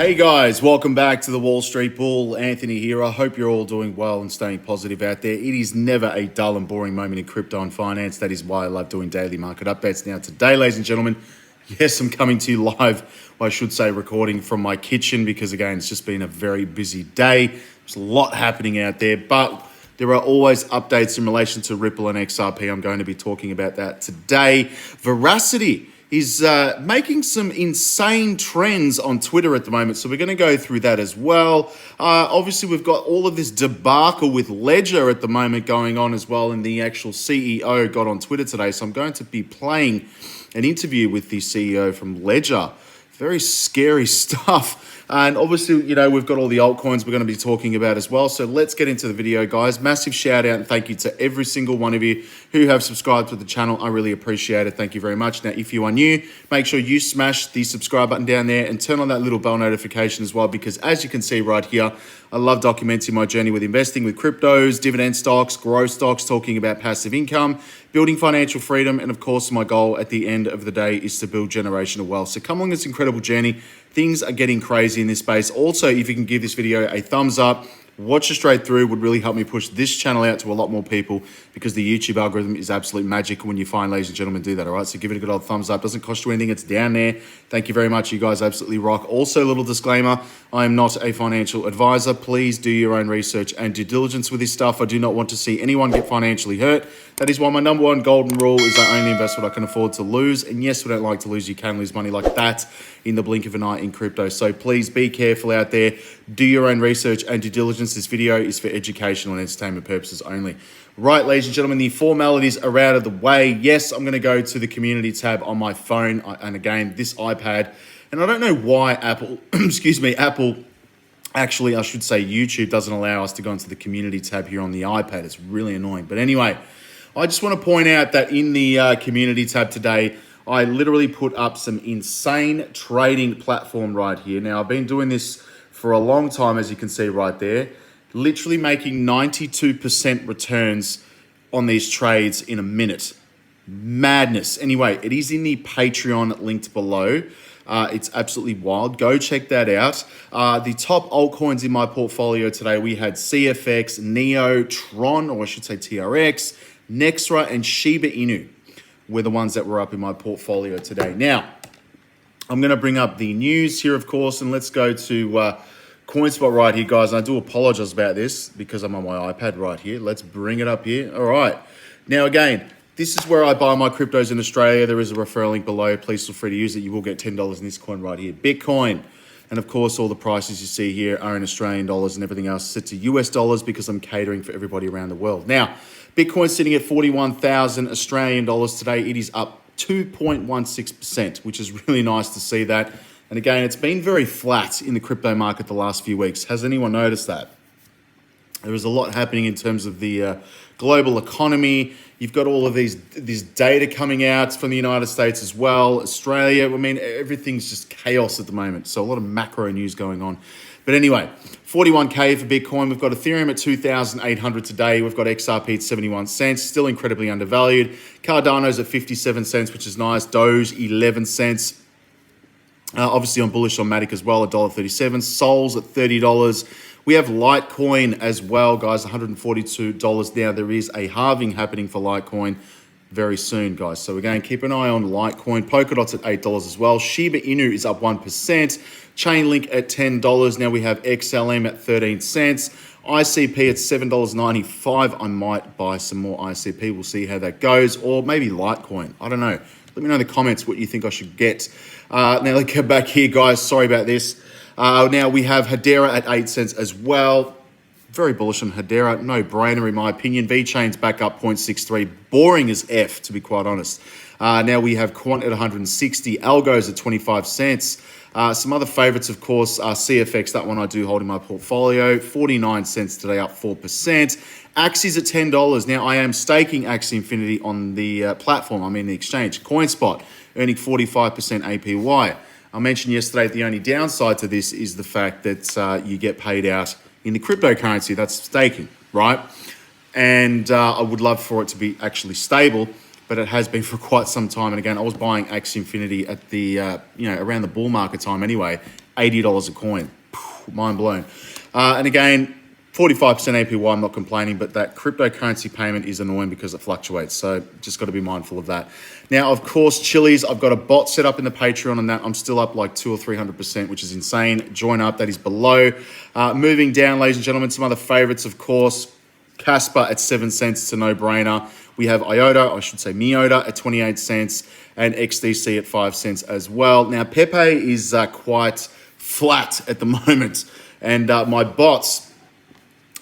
Hey guys, welcome back to the Wall Street Bull. Anthony here. I hope you're all doing well and staying positive out there. It is never a dull and boring moment in crypto and finance. That is why I love doing daily market updates. Now today, ladies and gentlemen, yes, I'm coming to you live, or I should say recording from my kitchen because again, it's just been a very busy day. There's a lot happening out there, but there are always updates in relation to Ripple and XRP. I'm going to be talking about that today. Veracity is making some insane trends on Twitter at the moment. So we're going to go through that as well. Obviously, we've got all of this debacle with Ledger at the moment going on as well. And the actual CEO got on Twitter today. So I'm going to be playing an interview with the CEO from Ledger. Very scary stuff. And obviously, you know, we've got all the altcoins we're going to be talking about as well. So let's get into the video, guys. Massive shout out and thank you to every single one of you who have subscribed to the channel. I really appreciate it. Thank you very much. Now, if you are new, make sure you smash the subscribe button down there and turn on that little bell notification as well, because as you can see right here, I love documenting my journey with investing with cryptos, dividend stocks, growth stocks, talking about passive income, building financial freedom, and of course, my goal at the end of the day is to build generational wealth. So come along this incredible journey. Things are getting crazy in this space. Also, if you can give this video a thumbs up, watch it straight through, would really help me push this channel out to a lot more people, because the YouTube algorithm is absolute magic when you find, ladies and gentlemen, do that, all right? So give it a good old thumbs up. Doesn't cost you anything. It's down there. Thank you very much. You guys absolutely rock. Also, a little disclaimer, I am not a financial advisor. Please do your own research and due diligence with this stuff. I do not want to see anyone get financially hurt. That is why my number one golden rule is I only invest what I can afford to lose. And yes, we don't like to lose. You can lose money like that in the blink of an eye in crypto. So please be careful out there. Do your own research and due diligence. This video is for educational and entertainment purposes only. Right, ladies and gentlemen, the formalities are out of the way. Yes, I'm going to go to the community tab on my phone. And again, this iPad. And I don't know why Apple, Apple, actually, I should say YouTube doesn't allow us to go into the community tab here on the iPad. It's really annoying. But anyway, I just want to point out that in the community tab today, I literally put up some insane trading platform right here. Now, I've been doing this for a long time, as you can see right there, literally making 92% returns on these trades in a minute. Madness. Anyway, it is in the Patreon linked below. It's absolutely wild. Go check that out. The top altcoins in my portfolio today, we had CFX, Neo, Tron, or I should say TRX, Nextra, and Shiba Inu were the ones that were up in my portfolio today. Now, I'm going to bring up the news here, of course, and let's go to Coinspot right here, guys. And I do apologize about this because I'm on my iPad right here. Let's bring it up here. All right. Now, again, this is where I buy my cryptos in Australia. There is a referral link below. Please feel free to use it. You will get $10 in this coin right here. Bitcoin. And of course, all the prices you see here are in Australian dollars and everything else set to US dollars because I'm catering for everybody around the world. Now, Bitcoin's sitting at 41,000 Australian dollars today. It is up 2.16%, which is really nice to see that. And again, it's been very flat in the crypto market the last few weeks. Has anyone noticed that? There is a lot happening in terms of the global economy. You've got all of this data coming out from the United States as well, Australia. I mean, everything's just chaos at the moment. So a lot of macro news going on. But anyway, 41K for Bitcoin. We've got Ethereum at 2,800 today. We've got XRP at 71 cents, still incredibly undervalued. Cardano's at 57 cents, which is nice. Doge, 11 cents. Obviously, I'm bullish on Matic as well, $1.37. Sol's at $30. We have Litecoin as well, guys, $142. Now, there is a halving happening for Litecoin very soon, guys. So again, keep an eye on Litecoin. Polkadot's at $8 as well. Shiba Inu is up 1%. Chainlink at $10. Now we have XLM at 13 cents. ICP at $7.95. I might buy some more ICP. We'll see how that goes. Or maybe Litecoin. I don't know. Let me know in the comments what you think I should get. Now let's get back here, guys. Sorry about this. Now we have Hedera at 8 cents as well. Very bullish on Hedera. No brainer in my opinion. VeChain's back up 0.63. Boring as F, to be quite honest. Now we have Quant at 160. Algo's at 25 cents. Some other favorites, of course, are CFX. That one I do hold in my portfolio. 49 cents today, up 4%. Axie's at $10. Now, I am staking Axie Infinity on the platform. I'm in the exchange. Coinspot, earning 45% APY. I mentioned yesterday the only downside to this is the fact that you get paid out in the cryptocurrency. That's staking, right? And I would love for it to be actually stable, but it has been for quite some time. And again, I was buying Axie Infinity at the, around the bull market time anyway, $80 a coin. Mind blown. And again, 45% APY, I'm not complaining, but that cryptocurrency payment is annoying because it fluctuates. So just got to be mindful of that. Now, of course, Chiliz, I've got a bot set up in the Patreon on that. I'm still up like 200 or 300%, which is insane. Join up, that is below. Moving down, ladies and gentlemen, some other favorites, of course. Casper at 7 cents, it's a no-brainer. We have IOTA, I should say MIOTA at 28 cents, and XDC at 5 cents as well. Now, Pepe is quite flat at the moment, and my bots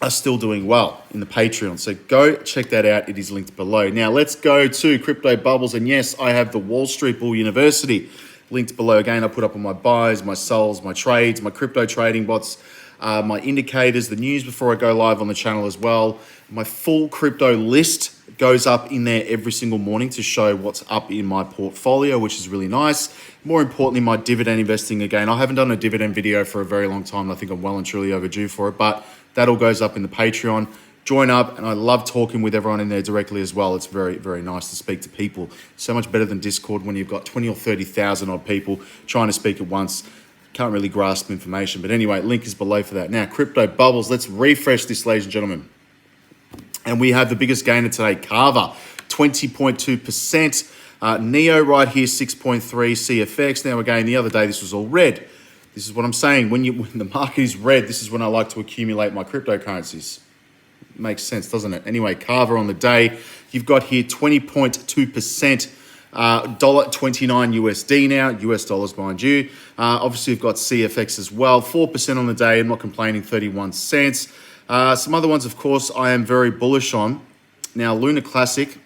are still doing well in the Patreon. So go check that out. It is linked below. Now let's go to Crypto Bubbles. And yes, I have the Wall Street Bull University linked below. Again, I put up on my buys, my sells, my trades, my crypto trading bots, my indicators, the news before I go live on the channel as well. My full crypto list goes up in there every single morning to show what's up in my portfolio, which is really nice. More importantly, my dividend investing. Again, I haven't done a dividend video for a very long time. And I think I'm well and truly overdue for it, but that all goes up in the Patreon. Join up, and I love talking with everyone in there directly as well. It's very, very nice to speak to people. So much better than Discord when you've got 20 or 30,000 odd people trying to speak at once. Can't really grasp information. But anyway, link is below for that. Now, Crypto Bubbles, let's refresh this, ladies and gentlemen. And we have the biggest gainer today, Carver, 20.2%. Neo right here, 6.3, CFX. Now, again, the other day, this was all red. This is what I'm saying. When the market is red, this is when I like to accumulate my cryptocurrencies. Makes sense, doesn't it? Anyway, Carver on the day, you've got here 20.2%, $1.29 USD now, US dollars, mind you. Obviously, you've got CFX as well, 4% on the day. I'm not complaining, 31 cents. Some other ones, of course, I am very bullish on. Now, Lunar Classic.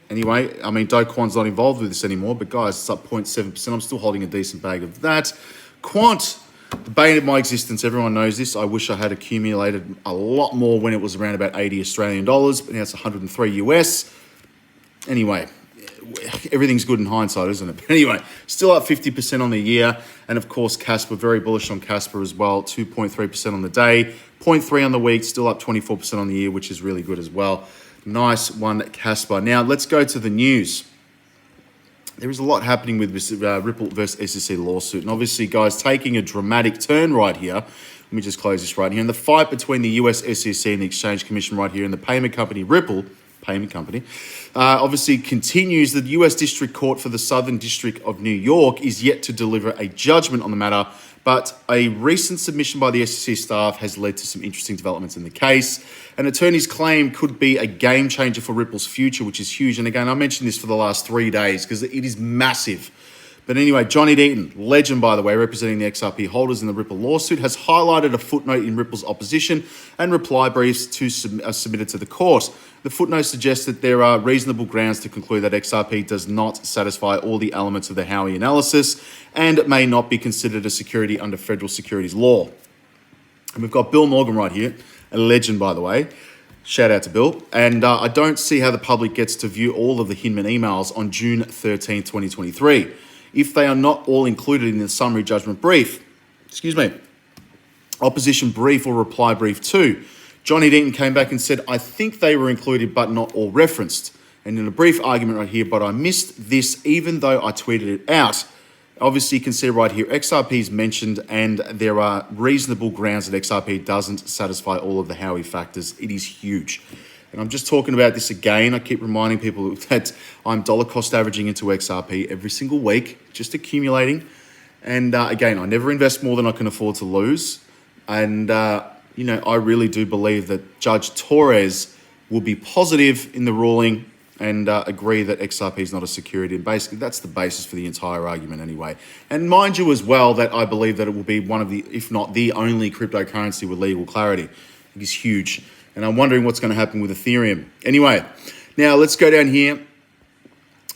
Anyway, I mean, Do Kwon's not involved with this anymore, but guys, it's up 0.7%. I'm still holding a decent bag of that. Quant, the bane of my existence, everyone knows this. I wish I had accumulated a lot more when it was around about 80 Australian dollars, but now it's 103 US. Anyway, everything's good in hindsight, isn't it? But anyway, still up 50% on the year. And of course, Casper, very bullish on Casper as well, 2.3% on the day, 0.3 on the week, still up 24% on the year, which is really good as well. Nice one, Casper. Now, let's go to the news. There is a lot happening with this Ripple versus SEC lawsuit. And obviously, guys, taking a dramatic turn right here. Let me just close this right here. And the fight between the US SEC and the Exchange Commission right here and the payment company Ripple, obviously continues. The US District Court for the Southern District of New York is yet to deliver a judgment on the matter. But a recent submission by the SEC staff has led to some interesting developments in the case. An attorney's claim could be a game changer for Ripple's future, which is huge. And again, I mentioned this for the last 3 days because it is massive. But anyway, Johnny Deaton, legend, by the way, representing the XRP holders in the Ripple lawsuit, has highlighted a footnote in Ripple's opposition and reply briefs submitted to the court. The footnote suggests that there are reasonable grounds to conclude that XRP does not satisfy all the elements of the Howey analysis and may not be considered a security under federal securities law. And we've got Bill Morgan right here, a legend, by the way. Shout out to Bill. And I don't see how the public gets to view all of the Hinman emails on June 13, 2023. If they are not all included in the summary judgment brief, opposition brief or reply brief 2, Johnny Deaton came back and said, I think they were included but not all referenced. And in a brief argument right here, but I missed this even though I tweeted it out. Obviously, you can see right here, XRP is mentioned and there are reasonable grounds that XRP doesn't satisfy all of the Howey factors. It is huge. And I'm just talking about this again. I keep reminding people that I'm dollar cost averaging into XRP every single week, just accumulating. And again, I never invest more than I can afford to lose. And, you know, I really do believe that Judge Torres will be positive in the ruling and agree that XRP is not a security. And basically, that's the basis for the entire argument anyway. And mind you as well that I believe that it will be one of the, if not the only cryptocurrency with legal clarity. It is huge. And I'm wondering what's going to happen with Ethereum. Anyway, now let's go down here.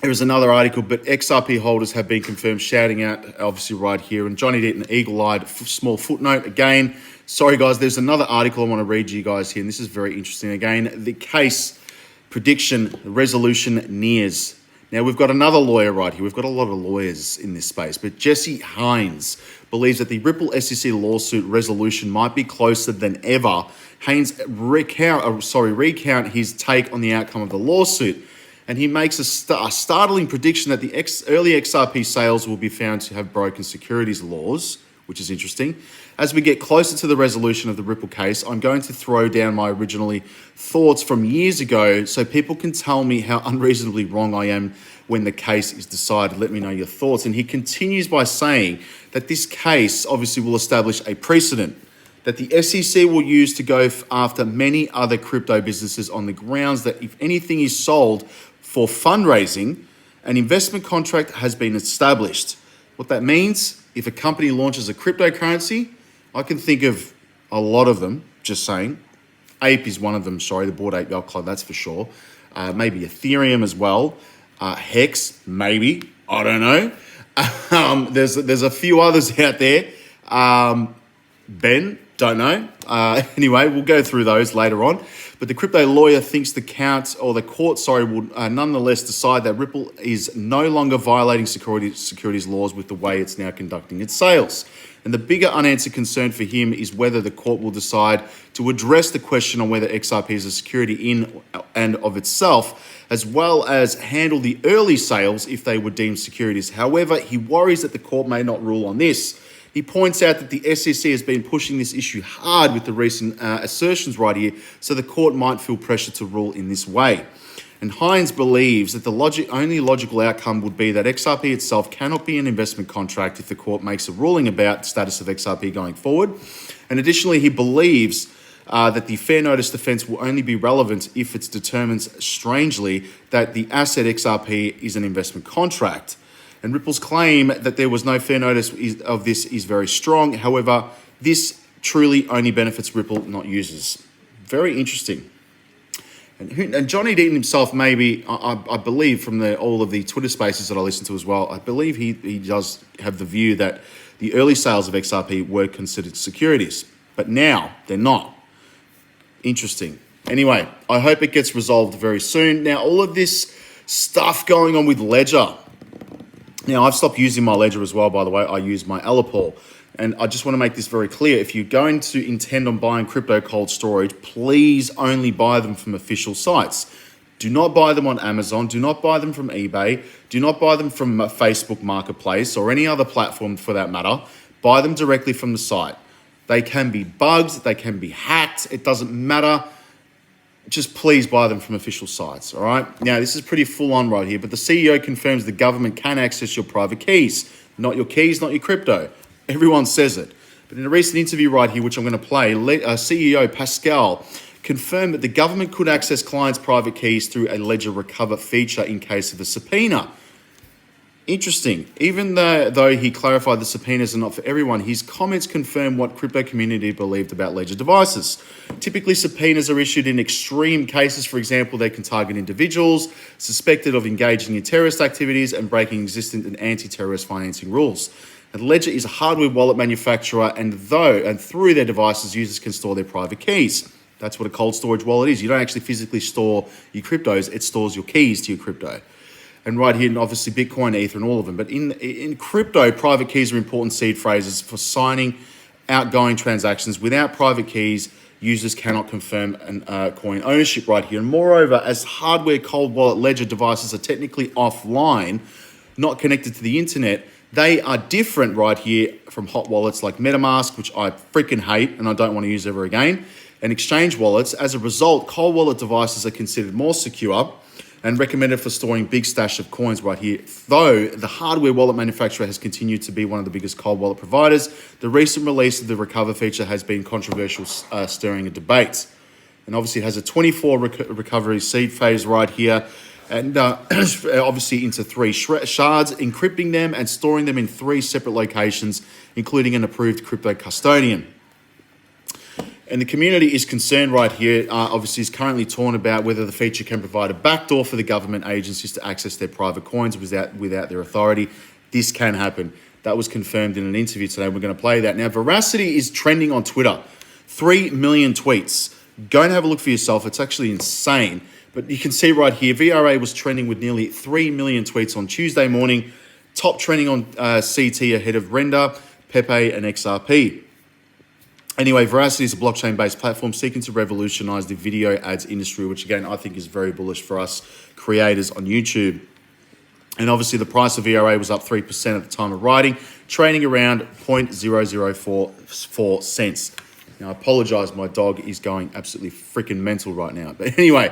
There is another article, but XRP holders have been confirmed, shouting out, obviously right here. And Johnny Deaton, eagle-eyed, small footnote. Again, sorry guys, there's another article I want to read to you guys here. And this is very interesting. Again, the case prediction resolution nears. Now, we've got another lawyer right here. We've got a lot of lawyers in this space. But Jesse Hines believes that the Ripple SEC lawsuit resolution might be closer than ever. Haynes recount his take on the outcome of the lawsuit. And he makes a startling prediction that the early XRP sales will be found to have broken securities laws, which is interesting. As we get closer to the resolution of the Ripple case, I'm going to throw down my originally thoughts from years ago so people can tell me how unreasonably wrong I am when the case is decided. Let me know your thoughts. And he continues by saying that this case obviously will establish a precedent that the SEC will use to go after many other crypto businesses on the grounds that if anything is sold for fundraising, an investment contract has been established. What that means, if a company launches a cryptocurrency, I can think of a lot of them, just saying. Ape is one of them, sorry, the Bored Ape Yacht Club, that's for sure. Maybe Ethereum as well. Hex, maybe, I don't know. There's a few others out there. Ben, don't know. Anyway, we'll go through those later on. But the crypto lawyer thinks the court will nonetheless decide that Ripple is no longer violating securities laws with the way it's now conducting its sales. And the bigger unanswered concern for him is whether the court will decide to address the question on whether XRP is a security in and of itself, as well as handle the early sales if they were deemed securities. However, he worries that the court may not rule on this. He points out that the SEC has been pushing this issue hard with the recent assertions right here, so the court might feel pressure to rule in this way. And Hines believes that the only logical outcome would be that XRP itself cannot be an investment contract if the court makes a ruling about the status of XRP going forward. And additionally, he believes that the fair notice defense will only be relevant if it determines, strangely, that the asset XRP is an investment contract. And Ripple's claim that there was no fair notice of this is very strong. However, this truly only benefits Ripple, not users. Very interesting. And Johnny Deaton himself, maybe, I believe from all of the Twitter spaces that I listen to as well, I believe he does have the view that the early sales of XRP were considered securities. But now they're not. Interesting. Anyway, I hope it gets resolved very soon. Now, all of this stuff going on with Ledger. Now, I've stopped using my Ledger as well, by the way. I use my Algorand. And I just want to make this very clear. If you're going to intend on buying crypto cold storage, please only buy them from official sites. Do not buy them on Amazon. Do not buy them from eBay. Do not buy them from a Facebook Marketplace or any other platform for that matter. Buy them directly from the site. They can be bugged. They can be hacked. It doesn't matter. Just please buy them from official sites, all right? Now, this is pretty full on right here, but the CEO confirms the government can access your private keys. Not your keys, not your crypto. Everyone says it. But in a recent interview right here, which I'm going to play, CEO Pascal confirmed that the government could access clients' private keys through a Ledger Recover feature in case of a subpoena. Interesting. Even though he clarified the subpoenas are not for everyone, his comments confirm what crypto community believed about Ledger devices. Typically, subpoenas are issued in extreme cases. For example, they can target individuals suspected of engaging in terrorist activities and breaking existing and anti-terrorist financing rules. And Ledger is a hardware wallet manufacturer, and through their devices, users can store their private keys. That's what a cold storage wallet is. You don't actually physically store your cryptos; it stores your keys to your crypto. And right here, and obviously Bitcoin, Ether, and all of them. But in crypto, private keys are important seed phrases for signing outgoing transactions. Without private keys, users cannot confirm coin ownership right here. And moreover, as hardware cold wallet Ledger devices are technically offline, not connected to the internet, they are different right here from hot wallets like MetaMask, which I freaking hate and I don't want to use ever again, and exchange wallets. As a result, cold wallet devices are considered more secure and recommended for storing big stash of coins right here. Though the hardware wallet manufacturer has continued to be one of the biggest cold wallet providers, the recent release of the Recover feature has been controversial, stirring a debate. And obviously it has a 24 recovery seed phase right here, and obviously into 3 shards, encrypting them and storing them in 3 separate locations, including an approved crypto custodian. And the community is concerned right here, obviously is currently torn about whether the feature can provide a backdoor for the government agencies to access their private coins without their authority. This can happen. That was confirmed in an interview today. We're going to play that. Now, Veracity is trending on Twitter. 3 million tweets. Go and have a look for yourself. It's actually insane. But you can see right here, VRA was trending with nearly 3 million tweets on Tuesday morning. Top trending on CT ahead of Render, Pepe, and XRP. Anyway, Veracity is a blockchain-based platform seeking to revolutionize the video ads industry, which again, I think is very bullish for us creators on YouTube. And obviously the price of VRA was up 3% at the time of writing, trading around 0.0044 cents. Now, I apologize, my dog is going absolutely freaking mental right now. But anyway,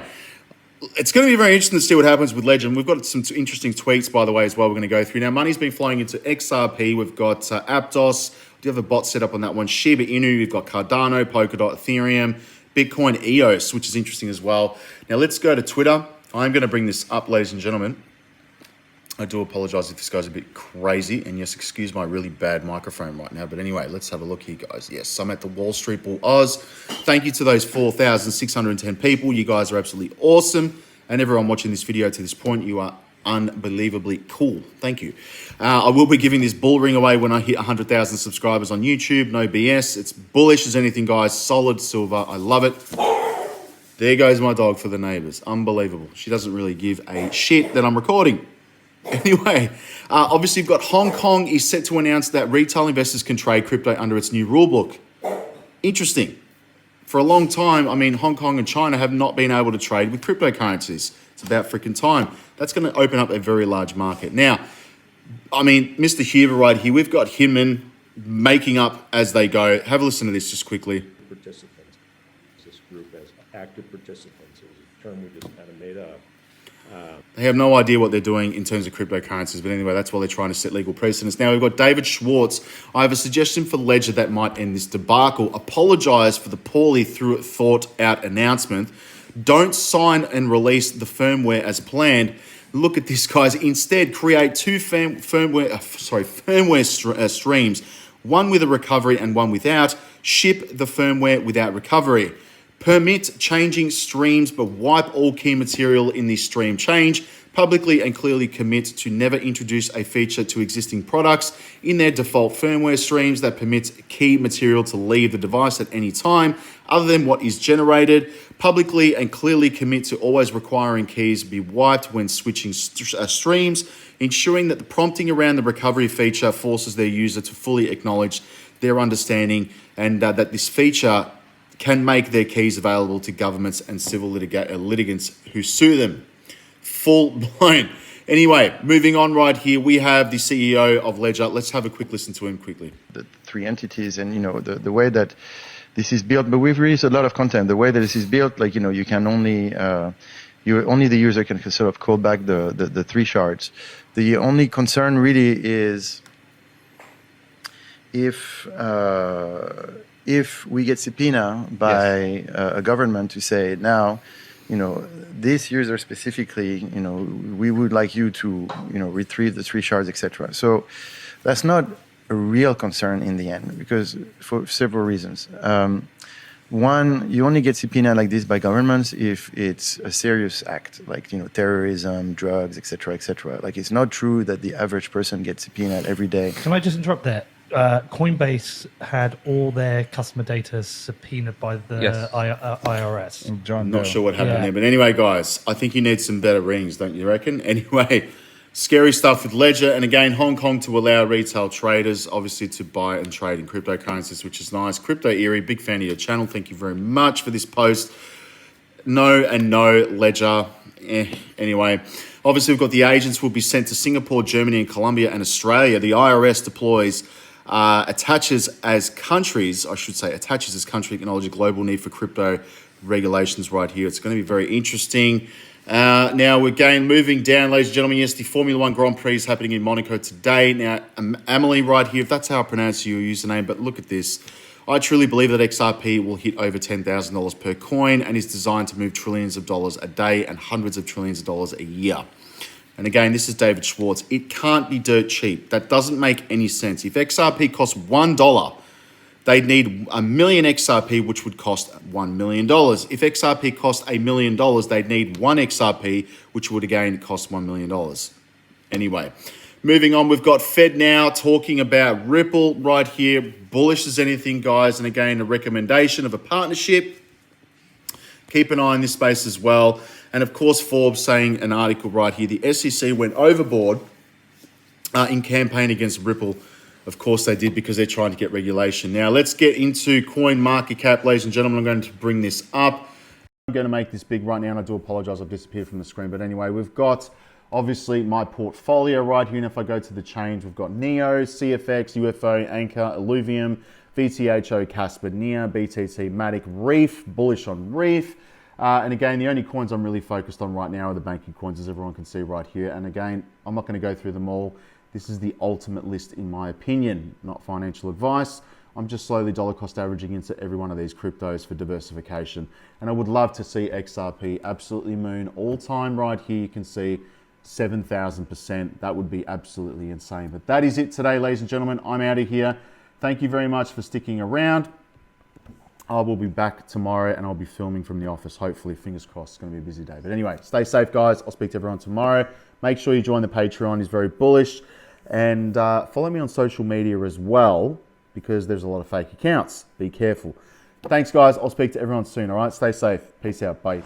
it's going to be very interesting to see what happens with Ledger. And we've got some interesting tweets, by the way, as well, we're going to go through. Now, money's been flowing into XRP. We've got Aptos. Do you have a bot set up on that one? Shiba Inu. We've got Cardano, Polkadot, Ethereum, Bitcoin, EOS, which is interesting as well. Now, let's go to Twitter. I'm going to bring this up, ladies and gentlemen. I do apologize if this guy's a bit crazy. And yes, excuse my really bad microphone right now. But anyway, let's have a look here, guys. Yes, I'm at the Wall Street Bull Oz. Thank you to those 4,610 people. You guys are absolutely awesome. And everyone watching this video to this point, you are unbelievably cool. Thank you. I will be giving this bull ring away when I hit 100,000 subscribers on YouTube. No BS. It's bullish as anything, guys. Solid silver. I love it. There goes my dog for the neighbors. Unbelievable. She doesn't really give a shit that I'm recording. Anyway, obviously, you've got Hong Kong is set to announce that retail investors can trade crypto under its new rulebook. Interesting. For a long time, I mean, Hong Kong and China have not been able to trade with cryptocurrencies. It's about freaking time. That's going to open up a very large market. Now, I mean, Mr. Huber right here, we've got Hinman making up as they go. Have a listen to this just quickly. Participants. This group as active participants is a term we just kind of made up. They have no idea what they're doing in terms of cryptocurrencies, but anyway, that's why they're trying to set legal precedents. Now, we've got David Schwartz. I have a suggestion for Ledger that might end this debacle. Apologise for the poorly thought-out announcement. Don't sign and release the firmware as planned. Look at this, guys. Instead, create two firmware streams, one with a recovery and one without. Ship the firmware without recovery. Permit changing streams, but wipe all key material in the stream change. Publicly and clearly commit to never introduce a feature to existing products in their default firmware streams that permits key material to leave the device at any time other than what is generated. Publicly and clearly commit to always requiring keys be wiped when switching streams, ensuring that the prompting around the recovery feature forces their user to fully acknowledge their understanding and that this feature can make their keys available to governments and civil litigants who sue them. Full blown. Anyway, moving on right here, we have the CEO of Ledger. Let's have a quick listen to him quickly. The three entities and, the way that this is built, but we've released a lot of content. The way that this is built, you can only, only the user can sort of call back the three shards. The only concern really is if we get subpoena by a government to say now, this user specifically, we would like you to, retrieve the three shards, etc. So that's not a real concern in the end because for several reasons. One, you only get subpoena like this by governments if it's a serious act, like, terrorism, drugs, etc., etc. Like, it's not true that the average person gets subpoenaed every day. Can I just interrupt there? Coinbase had all their customer data subpoenaed by the IRS. I'm not sure what happened there. But anyway, guys, I think you need some better rings, don't you reckon? Anyway, scary stuff with Ledger. And again, Hong Kong to allow retail traders, obviously, to buy and trade in cryptocurrencies, which is nice. Crypto Eerie, big fan of your channel. Thank you very much for this post. No and no, Ledger. Anyway, obviously, we've got the agents will be sent to Singapore, Germany, and Colombia and Australia. The IRS deploys attaches as country acknowledge a global need for crypto regulations right here. It's going to be very interesting. Now, again, moving down, ladies and gentlemen, yes, the Formula One Grand Prix is happening in Monaco today. Now, Amelie right here, if that's how I pronounce your username, but look at this. I truly believe that XRP will hit over $10,000 per coin and is designed to move trillions of dollars a day and hundreds of trillions of dollars a year. And again, this is David Schwartz. It can't be dirt cheap. That doesn't make any sense. If XRP costs $1, they'd need 1 million XRP, which would cost $1 million. If XRP cost $1 million, they'd need 1 XRP, which would again cost $1 million. Anyway, moving on, we've got Fed now talking about Ripple right here. Bullish as anything, guys. And again, a recommendation of a partnership. Keep an eye on this space as well. And of course, Forbes saying an article right here, the SEC went overboard in campaign against Ripple. Of course they did because they're trying to get regulation. Now let's get into coin market cap, ladies and gentlemen. I'm going to bring this up. I'm going to make this big right now, and I do apologize, I've disappeared from the screen. But anyway, we've got Obviously, my portfolio right here, and if I go to the change, we've got NEO, CFX, UFO, Anchor, Illuvium, VTHO, Casper, NEA, BTT, Matic, Reef, bullish on Reef. And again, the only coins I'm really focused on right now are the banking coins, as everyone can see right here. And again, I'm not going to go through them all. This is the ultimate list in my opinion, not financial advice. I'm just slowly dollar cost averaging into every one of these cryptos for diversification. And I would love to see XRP absolutely moon all time right here. You can see 7,000%. That would be absolutely insane. But that is it today, ladies and gentlemen. I'm out of here. Thank you very much for sticking around. I will be back tomorrow and I'll be filming from the office. Hopefully, fingers crossed, it's going to be a busy day. But anyway, stay safe, guys. I'll speak to everyone tomorrow. Make sure you join the Patreon. It's very bullish. And follow me on social media as well, because there's a lot of fake accounts. Be careful. Thanks, guys. I'll speak to everyone soon. All right, stay safe. Peace out. Bye.